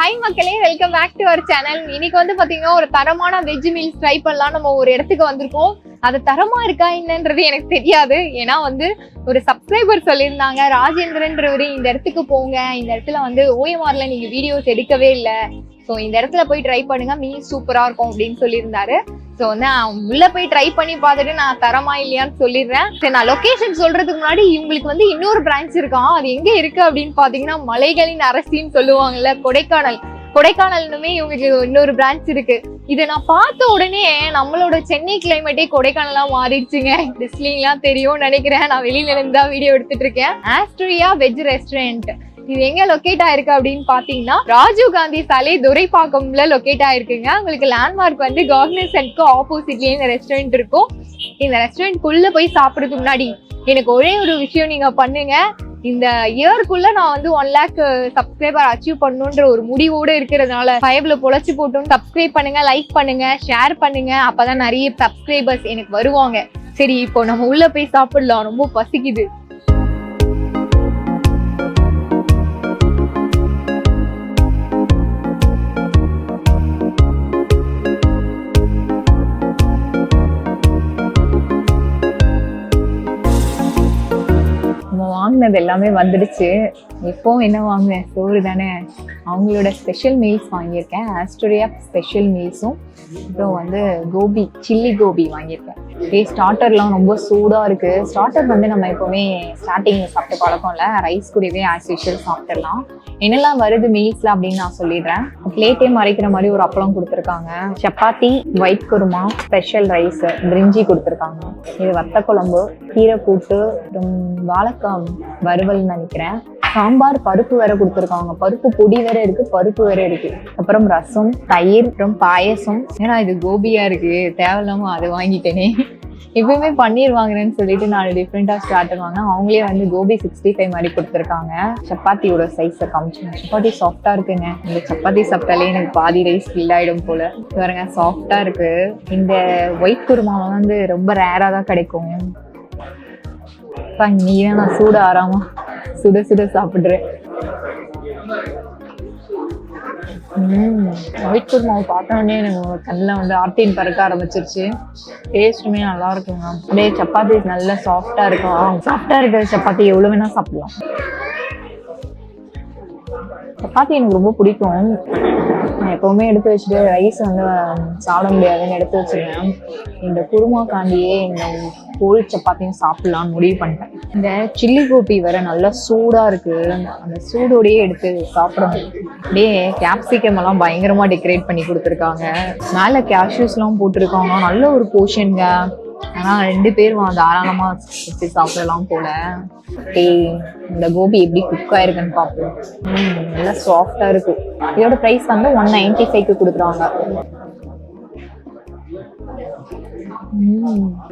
Hi மக்களே, welcome back to our channel. இன்னைக்கு வந்து பாத்தீங்கன்னா ஒரு தரமான வெஜ் மீல்ஸ் ட்ரை பண்ணலாம். நம்ம ஒரு இடத்துக்கு வந்திருக்கோம். அது தரமா இருக்கா என்னன்றது எனக்கு தெரியாது. ஏன்னா வந்து ஒரு சப்ஸ்கிரைபர் சொல்லியிருந்தாங்க, ராஜேந்திரன்றவரு இந்த இடத்துக்கு போங்க, இந்த இடத்துல வந்து ஓஎம்ஆர்ல நீங்க வீடியோஸ் எடுக்கவே இல்லை, ஸோ இந்த இடத்துல போய் ட்ரை பண்ணுங்க, மீல்ஸ் சூப்பரா இருக்கும் அப்படின்னு சொல்லியிருந்தாரு. ஸோ வந்து உள்ள போய் ட்ரை பண்ணி பார்த்துட்டு நான் தரமா இல்லையான்னு சொல்லிடுறேன். சரி, நான் லொகேஷன் சொல்றதுக்கு முன்னாடி இவங்களுக்கு வந்து இன்னொரு பிரான்ச் இருக்கான். அது எங்க இருக்கு அப்படின்னு பாத்தீங்கன்னா மலைகளின் அரசின்னு சொல்லுவாங்கல்ல, கொடைக்கானல்னுமே இவங்களுக்கு இன்னொரு பிரான்ச் இருக்கு. இதை நான் பார்த்த உடனே நம்மளோட சென்னை கிளைமேட்டே கொடைக்கானலா மாறிடுச்சுங்க. டிஸ்லிங்லாம் தெரியும் நினைக்கிறேன். நான் வெளியில இருந்து தான் வீடியோ எடுத்துட்டு இருக்கேன். ஆஸ்ட்ரியா வெஜ் ரெஸ்டாரண்ட் இது எங்க லொக்கேட் ஆயிருக்கு அப்படின்னு பாத்தீங்கன்னா ராஜீவ் காந்தி சாலை துரைப்பாக்கம்ல லொக்கேட் ஆயிருக்குங்க. உங்களுக்கு லேண்ட்மார்க் வந்து காக்னிசன்ட்க்கு ஆப்போசிட்லயே இந்த ரெஸ்டாரண்ட் இருக்கும். இந்த ரெஸ்டாரண்ட்குள்ள போய் சாப்பிடுறதுக்கு முன்னாடி எனக்கு ஒரே ஒரு விஷயம் நீங்க பண்ணுங்க. இந்த இயர்க்குள்ள நான் வந்து 1 lakh சப்ஸ்கிரைபர் அச்சீவ் பண்ணணுன்ற ஒரு முடிவோட இருக்கிறதுனால ஃபைவ்ல பொழைச்சு போட்டும் சப்ஸ்கிரைப் பண்ணுங்க, லைக் பண்ணுங்க, ஷேர் பண்ணுங்க. அப்பதான் நிறைய சப்ஸ்கிரைபர்ஸ் எனக்கு வருவாங்க. சரி, இப்போ நம்ம உள்ள போய் சாப்பிடலாம், ரொம்ப பசிக்குது. வாங்கினது எல்லாமே வந்துடுச்சு. எப்பவும் என்ன வாங்குவேன், சோறு தானே. அவங்களோட ஸ்பெஷல் மீல்ஸ் வாங்கியிருக்கேன். ஆஸ்ட்ரியா ஸ்பெஷல் மீல்ஸும் அப்புறம் வந்து கோபி, சில்லி கோபி வாங்கியிருக்கேன். ஸ்டார்டர்லாம் ரொம்ப சூடாக இருக்குது. ஸ்டார்டர் வந்து நம்ம எப்போவுமே ஸ்டார்டிங் சாப்பிட்டு பழக்கம் இல்லை, ரைஸ் கூடவே ஆஸ் யூஷுவல் சாப்பிட்டுடலாம். என்னெல்லாம் வருது மீல்ஸில் அப்படின்னு நான் சொல்லிடுறேன். பிளேட்டே மறைக்கிற மாதிரி ஒரு அப்பளம் கொடுத்துருக்காங்க, chapati, white kurma, special rice, பிரிஞ்சி கொடுத்துருக்காங்க. இது வத்த குழம்பு, கீரை கூட்டு, வாழைக்காய் வறுவல் நினைக்கிறேன். சாம்பார், பருப்பு வேற கொடுத்துருக்காங்க. பருப்பு பொடி வேற இருக்கு, பருப்பு வேற இருக்கு. அப்புறம் ரசம், தயிர், அப்புறம் பாயசம். ஏன்னா இது கோபியா இருக்கு, தேவையில்லாம அதை வாங்கிட்டேனே. எப்பயுமே பன்னீர் வாங்குறேன்னு சொல்லிட்டு நான் டிஃப்ரெண்டா ஸ்டார்ட் பண்ணுவாங்க. அவங்களே வந்து கோபி 65 மாதிரி கொடுத்துருக்காங்க. சப்பாத்தியோட சைஸை காமிச்சுங்க. சப்பாத்தி சாஃப்டா இருக்குங்க. இந்த சப்பாத்தி சாப்பிட்டாலே எனக்கு பாதி ரைஸ் ஃபில் ஆயிடும் போல. பாருங்க, சாஃப்டா இருக்கு. இந்த ஒயிட் குருமா வந்து ரொம்ப ரேரா தான் கிடைக்கும். நீதான் நான் சூட ஆறாம சுட சுட சாப்பிடுறேன். ஒயிட் குருமாவை பார்த்தோன்னே எனக்கு கண்ணில் வந்து ஆர்டின் பறக்க ஆரம்பிச்சிருச்சு. டேஸ்ட்டுமே நல்லா இருக்குங்க. அப்படியே சப்பாத்தி நல்லா சாஃப்டா இருக்கும். சாஃப்டா இருக்கிற சப்பாத்தி எவ்வளோ வேணா சாப்பிடலாம். சப்பாத்தி எனக்கு ரொம்ப பிடிக்கும். நான் எப்பவுமே எடுத்து வச்சுட்டு ரைஸ் வந்து சாப்பிட முடியாதுன்னு எடுத்து வச்சிருக்கேன். இந்த குருமா காண்டியே இந்த கோழி சப்பாத்தியும் சாப்பிடலாம்னு முடிவு பண்ணிட்டேன். இந்த சில்லி கோபி வேற நல்லா சூடா இருக்கு. அந்த சூடோடையே எடுத்து சாப்பிடணும். அப்படியே கேப்சிகம் எல்லாம் பயங்கரமா டெக்கரேட் பண்ணி கொடுத்துருக்காங்க. மேல கேஷ்யூஸ் எல்லாம் போட்டிருக்காங்க. நல்ல ஒரு போர்ஷனுங்க. ஆனா 2 பேர் தாராளமா வச்சு சாப்பிடலாம் போல. இந்த கோபி எப்படி குக் ஆயிருக்குன்னு பார்ப்போம். நல்லா சாஃப்டா இருக்கு. இதோட பிரைஸ் வந்து 195க்கு கொடுக்குறாங்க.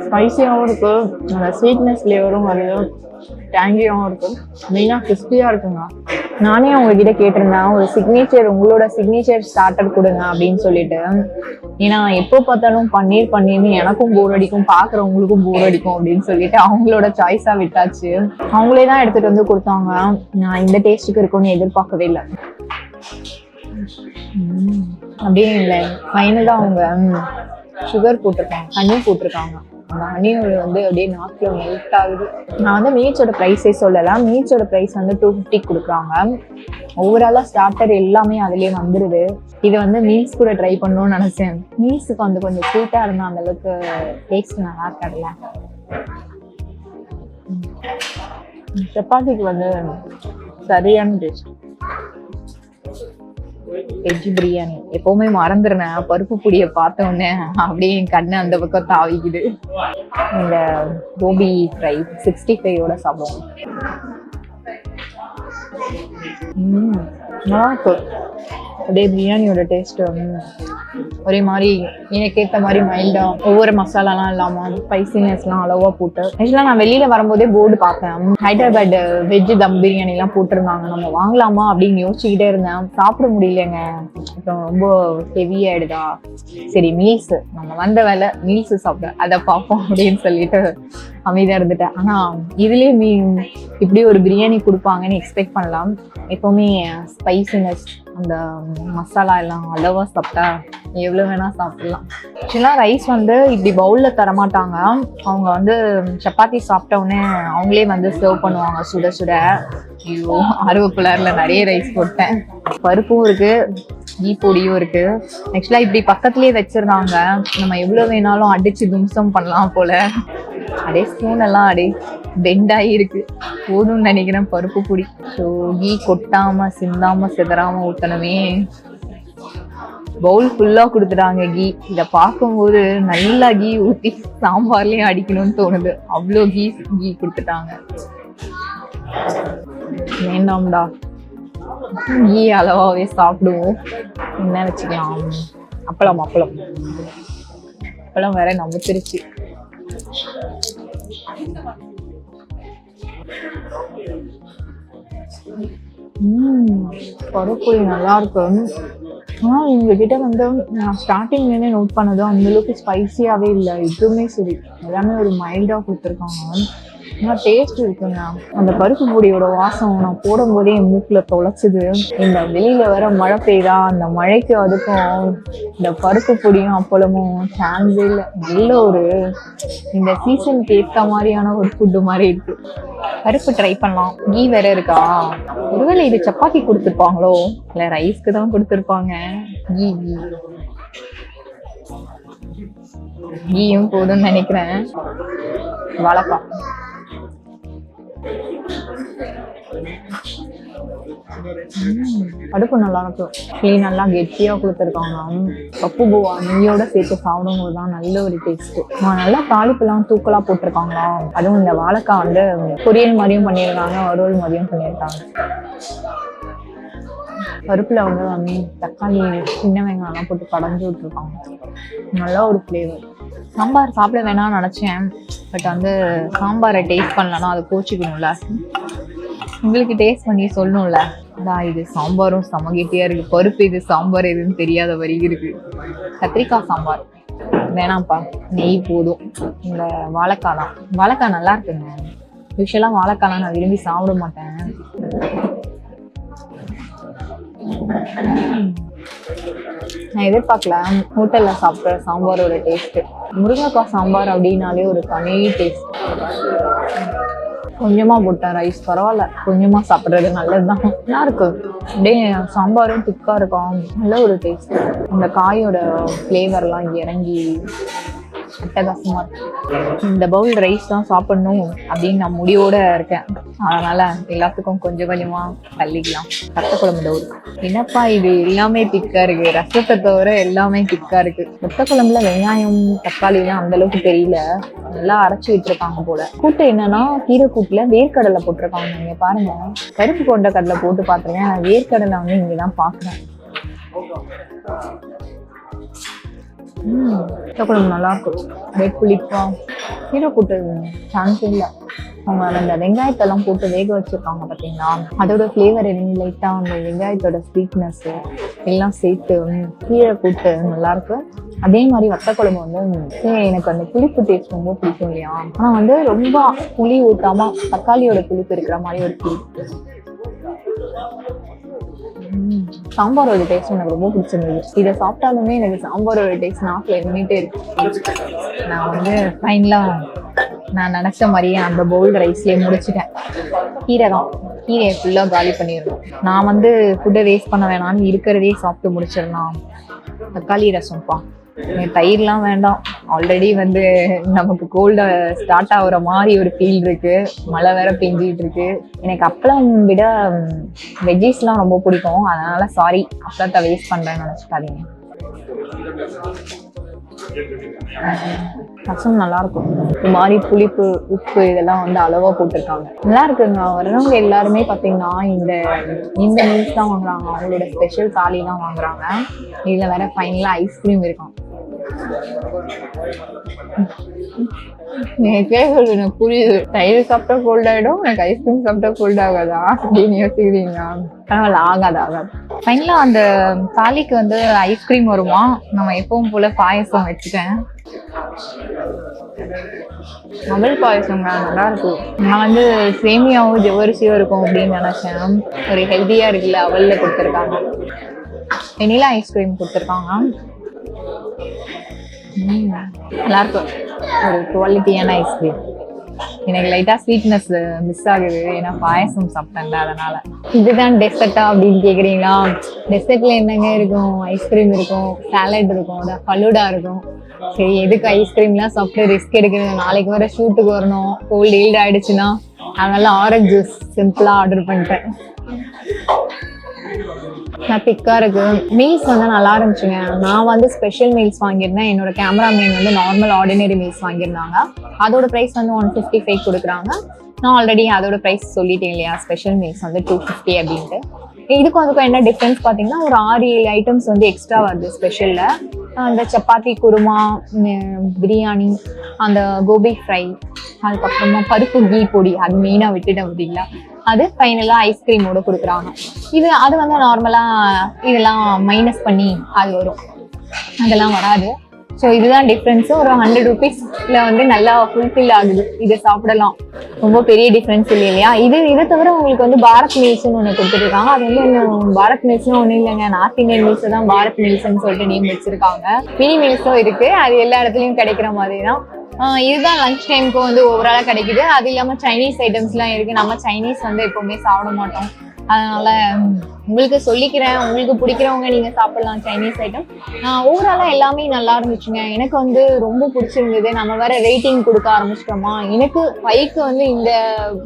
ஸ்பைசியாகவும் இருக்கு, அந்த ஸ்வீட்னஸ் ஃப்ளேவரும் வருது, டேங்கியாகவும் இருக்கு, மெயினாக கிறிஸ்பியா இருக்குங்க. நானே உங்ககிட்ட கேட்டிருந்தேன், ஒரு சிக்னேச்சர், உங்களோட சிக்னேச்சர் ஸ்டார்டர் கொடுங்க அப்படின்னு சொல்லிட்டு. ஏன்னா எப்போ பார்த்தாலும் பன்னீர்னு எனக்கும் போர் அடிக்கும், பார்க்குறவங்களுக்கும் போர் அடிக்கும் அப்படின்னு சொல்லிட்டு அவங்களோட சாய்ஸா விட்டாச்சு. அவங்களே தான் எடுத்துட்டு வந்து கொடுத்தாங்க. நான் இந்த டேஸ்ட்டுக்கு இருக்கும்னு எதிர்பார்க்கவே இல்லை. அப்படியே இல்லை, ஃபைனலாக அவங்க சுகர் போட்டிருக்காங்க, ஹனி போட்டிருக்காங்க. அந்த ஹனியோட வந்து அப்படியே நாக்கில் மெல்ட் ஆகுது. நான் வந்து மீட்ஸோட ப்ரைஸே சொல்லலாம். மீட்ஸோட ப்ரைஸ் வந்து 250 கொடுக்குறாங்க. ஓவராலாக ஸ்டார்டர் எல்லாமே அதுலேயே வந்துடுது. இதை வந்து மீல்ஸ் கூட ட்ரை பண்ணணும்னு நினச்சேன். மீல்ஸுக்கு வந்து கொஞ்சம் ஸ்வீட்டாக இருந்தால் அந்த அளவுக்கு டேஸ்ட் நல்லா இருக்காதுல்ல. சப்பாத்திக்கு வந்து சரியான டேஸ்ட். வெஜ் பிரியாணி எப்பவுமே மறந்துடுறேன். பருப்பு பொடியை பார்த்த உடனே அப்படியே என் கண்ணு அந்த பக்கம் தாவிக்குது. இந்த கோபி ஃப்ரை 65ஓட சாப்பிடுவோம். நல்லா இருக்கு. அப்படியே பிரியாணியோட டேஸ்ட் ஒரே மாதிரி எனக்கு ஏற்ற மாதிரி மைல்டா, ஒவ்வொரு மசாலாலாம் இல்லாம ஸ்பைசினஸ்லாம் அளவா போட்டு. ஆக்சுவலா நான் வெளியில வரும்போதே போர்டு பார்த்தேன், ஹைதராபாத் வெஜ் தம் பிரியாணி எல்லாம் போட்டிருந்தாங்க. நம்ம வாங்கலாமா அப்படின்னு யோசிச்சுக்கிட்டே இருந்தேன். சாப்பிட முடியலங்க, அப்புறம் ரொம்ப ஹெவி ஆயிடுதா. சரி, மீல்ஸ் நம்ம வந்த வேலை, மீல்ஸ் சாப்பிட அதை பார்ப்போம் அப்படின்னு சொல்லிட்டு அமைதியா இருந்துட்டேன். ஆனா இதுலயே இப்படி ஒரு பிரியாணி கொடுப்பாங்கன்னு எக்ஸ்பெக்ட் பண்ணலாம். எப்பவுமே ஸ்பைசினஸ் அந்த மசாலா எல்லாம் அளவாக சாப்பிட்டா எவ்வளோ வேணால் சாப்பிடலாம். ஆக்சுவலாக ரைஸ் வந்து இப்படி பவுலில் தரமாட்டாங்க. அவங்க வந்து சப்பாத்தி சாப்பிட்டவுடனே அவங்களே வந்து சர்வ் பண்ணுவாங்க சுட சுட. ஐயோ, ஆர்வக்குள்ளாரில் நிறைய ரைஸ் போட்டேன். பருப்பும் இருக்குது, கீ பொடியும் இருக்குது. ஆக்சுவலாக இப்படி பக்கத்துலேயே வச்சிருந்தாங்க. நம்ம எவ்வளோ வேணாலும் அடித்து தும்சம் பண்ணலாம் போல். அப்படியே ஸ்பூன் எல்லாம் அப்படியே பெண்டாகி இருக்கு. போதும்னு நினைக்கிறேன் பருப்பு பொடி. ஸோ கீ கொட்டாமல் சிந்தாமல் சிதறாமல் ஊற்றணுமே. பவுல் ஃபுல்லாக கொடுத்துட்டாங்க கீ. இதை பார்க்கும்போது நல்லா கீ ஊற்றி சாம்பார்லேயும் அடிக்கணும்னு தோணுது. அவ்வளோ கீ கொடுத்துட்டாங்க. வேண்டாம்டா, கீ அளவாகவே சாப்பிடுவோம். என்ன வச்சுக்கலாம்? அப்பளம் அப்பளம் அப்பளம் வேற நம்பிச்சிருச்சு. பருப்பு நல்லா இருக்கு. ஆனால் இவங்ககிட்ட வந்து நான் ஸ்டார்டிங்லேருந்தே நோட் பண்ணதும் அந்தளவுக்கு ஸ்பைஸியாகவே இல்லை. எதுவுமே சரி, எல்லாமே ஒரு மைல்டாக கொடுத்துருக்காங்க. ஆனால் டேஸ்ட் இருக்குங்க. அந்த பருப்பு பொடியோட வாசம் நான் போடும்போதே என் மூக்கில் தொலைச்சிது. இந்த வெளியில் வர மழை பெய்தா, அந்த மழைக்கு அதுக்கும் இந்த பருப்பு பொடியும் அப்பளமும் சான்ஸே இல்லை. நல்ல ஒரு இந்த சீசனுக்கு ஏற்ற மாதிரியான ஒரு ஃபுட்டு மாதிரி இருக்கு. பருப்பு ட்ரை பண்ணலாம். கீ வேற இருக்கா? ஒருவேளை இது சப்பாத்தி கொடுத்துருப்பாங்களோ, இல்லை ரைஸ்க்கு தான் கொடுத்துருப்பாங்க. கீ கீ கீயும் போதும்னு நினைக்கிறேன். வாழைக்காய் அடுப்பு நல்லா இருக்கும். கிளீன் நல்லா கெட்டியா கொடுத்துருக்காங்க. பப்பு பூவா நெய்யோட சேர்த்து சாப்பிடும்போது தான் நல்ல ஒரு டேஸ்ட். நல்லா தாளிப்புலாம் தூக்கலா போட்டிருக்காங்களா. அதுவும் இந்த வாழைக்காய் வந்து பொரியல் மாதிரியும் பண்ணியிருக்காங்க, வறுவல் மாதிரியும் பண்ணியிருக்காங்க. பருப்புல வந்து தக்காளி சின்ன வெங்காயம்லாம் போட்டு கடைஞ்சி விட்டுருக்காங்க. நல்லா ஒரு ஃப்ளேவர். சாம்பார் சாப்பிட வேணாம்னு நினச்சேன். பட் வந்து சாம்பாரை டேஸ்ட் பண்ணலன்னா அது கோச்சிக்கணும்ல. உங்களுக்கு டேஸ்ட் பண்ணி சொல்லணும்ல. அதான் இது சாம்பாரும் சமகெட்டியா இருக்கு. பருப்பு இது சாம்பார் எதுன்னு தெரியாத வரி இருக்கு. கத்திரிக்காய் சாம்பார் வேணாம்ப்பா, நெய் போதும். இந்த வாழைக்காய் தான். வாழைக்காய் நல்லா இருக்குங்க. யூஸ்வலாக வாழைக்காய்லாம் நான் விரும்பி சாப்பிட மாட்டேன். நான் எதிர்பார்க்கல ஹோட்டல்ல சாப்பிட்ற சாம்பாரோட டேஸ்ட். முருங்கைக்காய் சாம்பார் அப்படின்னாலே ஒரு தனி டேஸ்ட். கொஞ்சமா போட்டேன் ரைஸ், பரவாயில்ல. கொஞ்சமா சாப்பிட்றது நல்லதுதான். நல்லா இருக்கு. அப்படியே சாம்பாரும் திக்கா இருக்கும். நல்ல ஒரு டேஸ்ட். அந்த காயோட ஃப்ளேவர்லாம் இறங்கி அட்டகாசமா இருக்கு. இந்த பவுல் ரைஸ் தான் சாப்பிடணும் அப்படின்னு நான் முடிவோட இருக்கேன். அதனால எல்லாத்துக்கும் கொஞ்சம் கொஞ்சமா தள்ளிக்கலாம். ரத்த குழம்பு டவுல். என்னப்பா இது எல்லாமே திக்கா இருக்கு. ரசத்தை தவிர எல்லாமே திக்கா இருக்கு. ரத்த குழம்புல வெங்காயம் தக்காளி எல்லாம் அந்த அளவுக்கு தெரியல. நல்லா அரைச்சி விட்டுருக்காங்க போல. கூட்டு என்னன்னா கீரை கூட்டுல வேர்க்கடலை போட்டிருக்காங்க. நீங்க பாருங்க, கருப்பு கொண்ட கடலை போட்டு பாத்துருங்க. நான் வேர்க்கடலை வந்து இங்கதான் பாக்குறேன். குழம்பு நல்லா இருக்கும். வெட் புளிப்பா. கீரை கூட்டு சான்ஸ் இல்லை. அவங்க அந்த வெங்காயத்தெல்லாம் போட்டு வேக வச்சிருக்காங்க பார்த்தீங்களா, அதோட ஃப்ளேவர் இறங்கி லைட்டாக அந்த வெங்காயத்தோட ஸ்வீட்னஸ் எல்லாம் சேர்த்து கீரை கூட்டு நல்லா இருக்கு. அதே மாதிரி வத்த குழம்பு வந்து எனக்கு அந்த புளிப்பு டேஸ்ட் ரொம்ப பிடிக்கும் இல்லையா. ஆனால் வந்து ரொம்ப புளி ஊட்டாம தக்காளியோட புளிப்பு இருக்கிற மாதிரி ஒரு புளிப்பு. சாம்பாரோட டேஸ்ட் எனக்கு ரொம்ப பிடிச்சிருந்தது. இதை சாப்பிட்டாலுமே எனக்கு சாம்பாரோட டேஸ்ட் நாக்கில் இருந்துகிட்டே இருக்கு. நான் வந்து ஃபைனலா நான் நினைச்ச மாதிரியே அந்த பவுல் ரைஸ்லயே முடிச்சுட்டேன். கீரை தான். கீரையை ஃபுல்லாக காலி பண்ணிடணும். நான் வந்து ஃபுட்டை வேஸ்ட் பண்ண வேணாம்னு இருக்கிறதே சாப்பிட்டு முடிச்சிடலாம். தக்காளி ரசம்ப்பா. தயிர்லாம் வேண்டாம். ஆல்ரெடி வந்து நமக்கு கோல்டு ஸ்டார்ட் ஆகுற மாதிரி ஒரு ஃபீல் இருக்கு. மழை வேற பெஞ்சிட்டு இருக்கு. எனக்கு அப்பளம் விட வெஜ்ஜீஸ்லாம் ரொம்ப பிடிக்கும். அதனால சாரி, அப்பளத்தை வேஸ்ட் பண்றேன்னு நினைச்சுக்காதீங்க. ரசம் நல்லா இருக்கும். இந்த மாதிரி புளிப்பு உப்பு இதெல்லாம் வந்து அளவா போட்டிருக்காங்க. நல்லா இருக்குங்க. வரவங்க எல்லாருமே பாத்தீங்கன்னா இந்த மீல்ஸ் தான் வாங்குறாங்க. அவங்களோட ஸ்பெஷல் தாலி தான் வாங்குறாங்க. இதுல வேற ஃபைனலா ஐஸ்கிரீம் இருக்கும். எனக்கு புரியுது. தயிர் சாப்பிட்டா கோல்ட் ஆயிடும், எனக்கு ஐஸ்கிரீம் சாப்பிட்டா கோல்ட் ஆகாதா அப்படின்னு யோசிக்கிறீங்களா? பரவாயில்ல, ஆகாது. ஃபைனலா அந்த தாலிக்கு வந்து ஐஸ்கிரீம் வருமா. நம்ம எப்பவும் போல பாயசம் வச்சுட்டேன். அவல் பாயசம் நல்லா இருக்கும். நான் வந்து சேமியாவும் ஜவ்வரிசியும் இருக்கும் அப்படின்னு நினைச்சேன். ஒரு ஹெல்த்தியா இருக்குல்ல, அவல்ல கொடுத்துருக்காங்க. வெனிலா ஐஸ்கிரீம் கொடுத்துருக்காங்க. நல்லா இருக்கும், ஒரு குவாலிட்டியான ஐஸ்கிரீம். எனக்கு லைட்டா ஸ்வீட்னஸ் மிஸ் ஆகுது, ஏன்னா பாயசம் சாப்பிட்டேன்ல அதனால. இதுதான் டெசர்ட்டா அப்படின்னு கேக்குறீங்களா? டெசர்ட்ல என்னங்க இருக்கும்? ஐஸ்கிரீம் இருக்கும், சாலட் இருக்கும், ஃபலூடா இருக்கும். சரி, எதுக்கு ஐஸ்கிரீம்லாம் சாப்பிட்டு ரிஸ்க் எடுக்கிறது? நாளைக்கு வர ஷூட்டுக்கு வரணும், கோல்டு ஹீல்ட் ஆயிடுச்சுன்னா. அதனால ஆரஞ்சு ஜூஸ் சிம்பிளா ஆர்டர் பண்ணிட்டேன். நான் திக்கா இருக்கு. மீல்ஸ் வந்து நல்லா இருந்துச்சுங்க. நான் வந்து ஸ்பெஷல் மீல்ஸ் வாங்கியிருந்தேன். என்னோட கேமராமேன் வந்து நார்மல் ஆர்டினரி மீல்ஸ் வாங்கியிருந்தாங்க. அதோட ப்ரைஸ் வந்து 155 கொடுக்குறாங்க. நான் ஆல்ரெடி அதோட ப்ரைஸ் சொல்லிட்டேன் இல்லையா, ஸ்பெஷல் மீல்ஸ் வந்து 250 அப்படின்ட்டு. இதுக்கும் அதுக்கும் என்ன டிஃப்ரென்ஸ் பார்த்தீங்கன்னா, ஒரு 6-7 ஐட்டம்ஸ் வந்து எக்ஸ்ட்ரா வருது ஸ்பெஷலில். அந்த சப்பாத்தி குருமா, பிரியாணி, அந்த கோபி ஃப்ரை, அதுக்கப்புறமா பருப்பு கீ பொடி, அது மெயினாக விட்டுட்டேன் பார்த்தீங்களா, அது ஃபைனலாக ஐஸ்கிரீமோட கொடுக்குறாங்க. அது வந்து நார்மலாக இதெல்லாம் மைனஸ் பண்ணி அது வரும், அதெல்லாம் வராது. ஸோ இதுதான் டிஃப்ரென்ஸு. ஒரு 100 rupeesல வந்து நல்லா ஃபுல்ஃபில் ஆகுது, இதை சாப்பிடலாம். ரொம்ப பெரிய டிஃப்ரென்ஸ் இல்லையா? இதை தவிர உங்களுக்கு வந்து பாரத் மீல்ஸ்னு ஒன்று கொடுத்துருக்காங்க. அது வந்து இன்னும் பாரத் மீல்ஸ்னு ஒன்றும் இல்லைங்க, நார்த் இந்தியன் மீல்ஸ் தான் பாரத் மீல்ஸ்ன்னு சொல்லிட்டு நேம் வச்சிருக்காங்க. மினி மீல்ஸும் இருக்கு, அது எல்லா இடத்துலையும் கிடைக்கிற மாதிரி தான். இதுதான் லஞ்ச் டைமுக்கு வந்து ஓவராலாக கிடைக்குது. அது இல்லாமல் சைனீஸ் ஐட்டம்ஸ்லாம் இருக்கு. நம்ம சைனீஸ் வந்து எப்பவுமே சாப்பிட மாட்டோம், அதனால உங்களுக்கு சொல்லிக்கிறேன், உங்களுக்கு பிடிக்கிறவங்க நீங்க சாப்பிடலாம் சைனீஸ் ஐட்டம். ஓவராலா எல்லாமே நல்லா இருந்துச்சுங்க. எனக்கு வந்து ரொம்ப பிடிச்சிருந்தது. நம்ம வேற ரேட்டிங் கொடுக்க ஆரம்பிச்சிட்டோமா, எனக்கு 5க்கு வந்து இந்த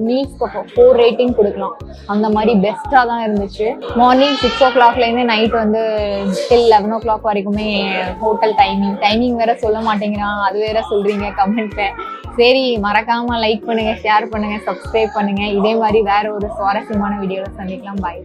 மீல்ஸ்க்கு 4 ரேட்டிங் கொடுக்கலாம், அந்த மாதிரி பெஸ்டா தான் இருந்துச்சு. மார்னிங் 6 o'clockலேருந்து நைட் வந்து டில் 11 o'clock வரைக்குமே ஹோட்டல் டைமிங் வேற சொல்ல மாட்டேங்கிறான், அது வேற சொல்றீங்க கமெண்ட்ல. சரி, மறக்காம லைக் பண்ணுங்க, ஷேர் பண்ணுங்க, சப்ஸ்கிரைப் பண்ணுங்க. இதே மாதிரி வேற ஒரு சுவாரஸ்யமான வீடியோல சந்திக்கலாம். பாய்.